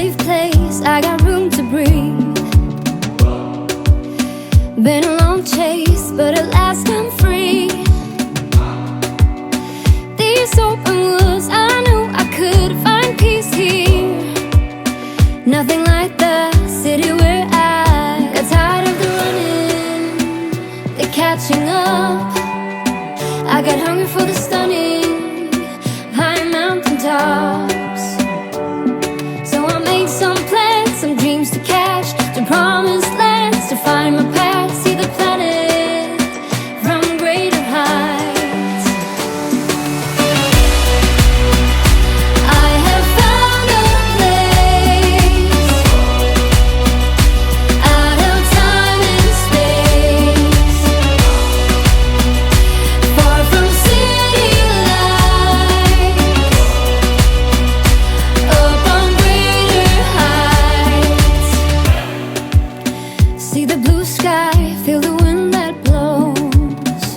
safe place, I got room to breathe. Been a long chase, but at last I'm free. These open woods, I knew I could find peace here. Nothing like the city where I got tired of the running, the catching up. I got hungry for the stunning high mountain tops. So I made some plans, some dreams to catch, to promised lands, to find my path, see the planet from greater heights. I have found a place out of time and space, far from city lights, up on greater heights. See the blue sky, feel the wind that blows,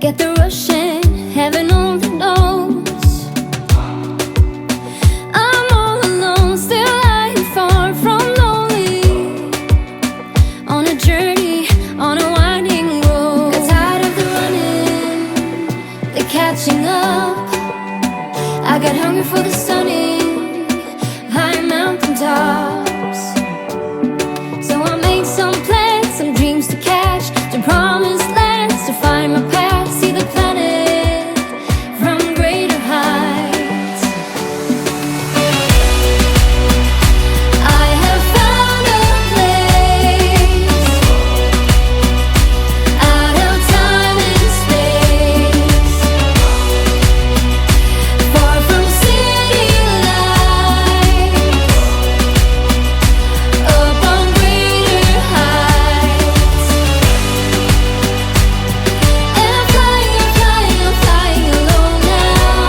get the rush in, heaven only knows. I'm all alone, still lying far from lonely, on a journey, on a winding road. Got tired of the running, the catching up. I got hungry for the stunning high mountain tops. So I made some plans, some dreams to catch, to promised lands, to find my path, see the planet from greater heights. I have found a place out of time and space, far from city lights, up on greater heights. And I'm flying, I'm flying, I'm flying alone now.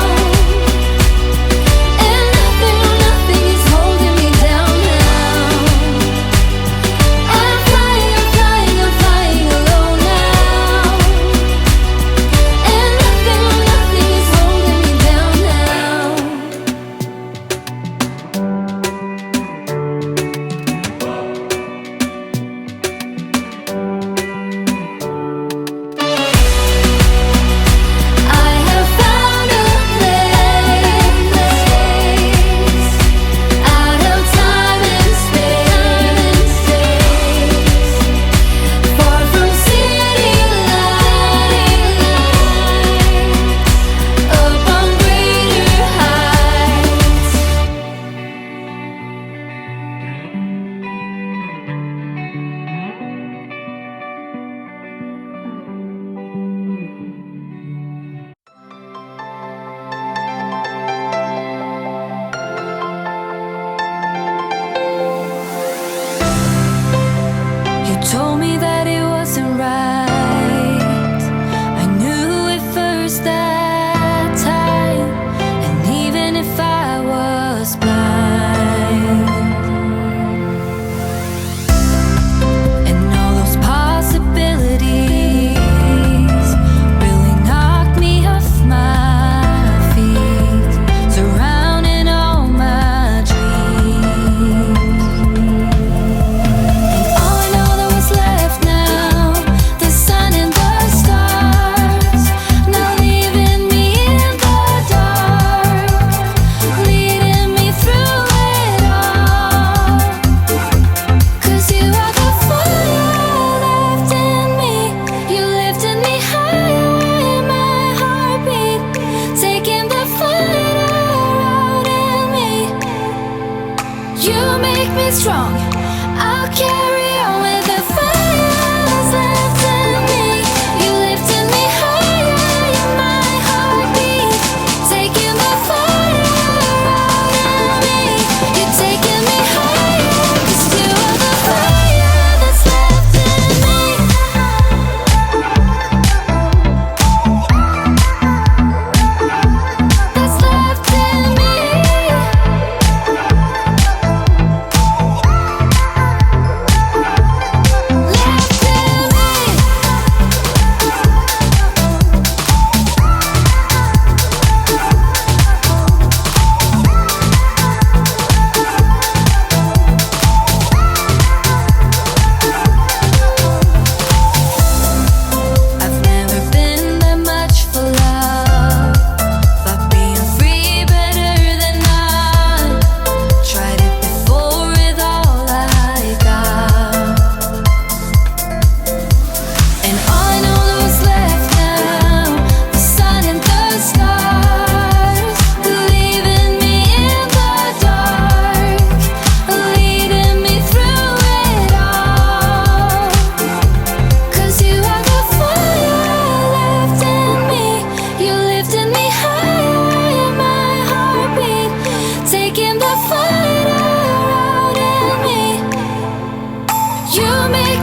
And nothing, no nothing is holding me down now. I'm flying, I'm flying, I'm flying alone now. And nothing, no nothing is holding me down now. I have found a place out of time and space, far from city lights, up on greater heights. You told me that it wasn't right. I knew it first that time, and even if I was blind, and all those possibilities really knocked me off my feet, surrounding all my dreams. All I know that was left now, the sun and the stars, now leaving me in the dark, leading me through it all. 'Cause you are the fire left in me, you lifted me higher in my heartbeat, taking the fire out in me. You make me strong, I'll carry on with the fire that's left in me. You lifted me higher in my heartbeat, taking the fire out in me. You're taking me higher, 'cause you are the fire that's left in me. That's left in me.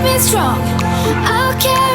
me strong. I'll carry